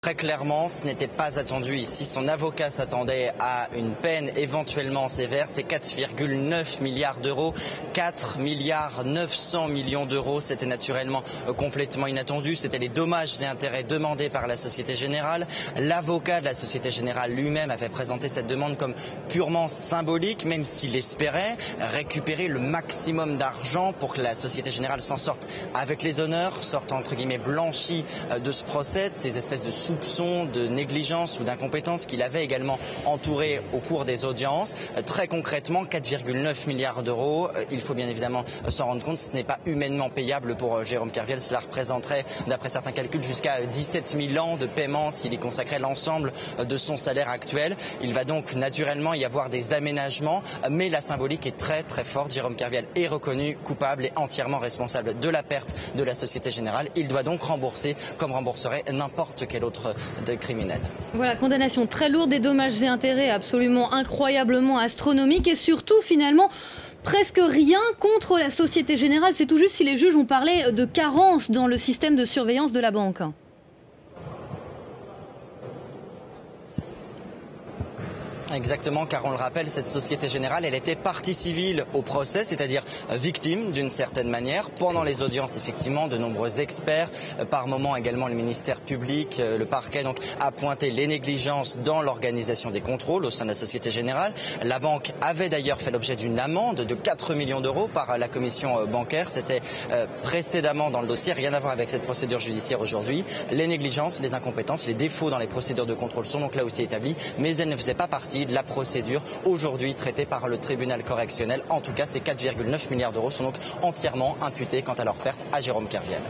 Très clairement, ce n'était pas attendu ici. Son avocat s'attendait à une peine éventuellement sévère. C'est 4,9 milliards d'euros, 4 milliards 900 millions d'euros. C'était naturellement complètement inattendu. C'était les dommages et intérêts demandés par la Société Générale. L'avocat de la Société Générale lui-même avait présenté cette demande comme purement symbolique, même s'il espérait récupérer le maximum d'argent pour que la Société Générale s'en sorte avec les honneurs, sorte entre guillemets blanchie de ce procès, de ces espèces de soupçons de négligence ou d'incompétence qu'il avait également entouré au cours des audiences. Très concrètement, 4,9 milliards d'euros. Il faut bien évidemment s'en rendre compte, ce n'est pas humainement payable pour Jérôme Kerviel. Cela représenterait, d'après certains calculs, jusqu'à 17 000 ans de paiement s'il y consacrait l'ensemble de son salaire actuel. Il va donc naturellement y avoir des aménagements, mais la symbolique est très très forte. Jérôme Kerviel est reconnu coupable et entièrement responsable de la perte de la Société Générale. Il doit donc rembourser comme rembourserait n'importe quel autre criminel. Voilà, condamnation très lourde, des dommages et intérêts absolument incroyablement astronomiques et surtout finalement presque rien contre la Société Générale. C'est tout juste si les juges ont parlé de carence dans le système de surveillance de la banque. Exactement, car on le rappelle, cette Société Générale, elle était partie civile au procès, c'est-à-dire victime d'une certaine manière. Pendant les audiences, effectivement, de nombreux experts, par moments également le ministère public, le parquet, donc, a pointé les négligences dans l'organisation des contrôles au sein de la Société Générale. La banque avait d'ailleurs fait l'objet d'une amende de 4 millions d'euros par la commission bancaire. C'était précédemment dans le dossier, rien à voir avec cette procédure judiciaire aujourd'hui. Les négligences, les incompétences, les défauts dans les procédures de contrôle sont donc là aussi établis, mais elles ne faisaient pas partie de la procédure aujourd'hui traitée par le tribunal correctionnel. En tout cas, ces 4,9 milliards d'euros sont donc entièrement imputés quant à leur perte à Jérôme Kerviel.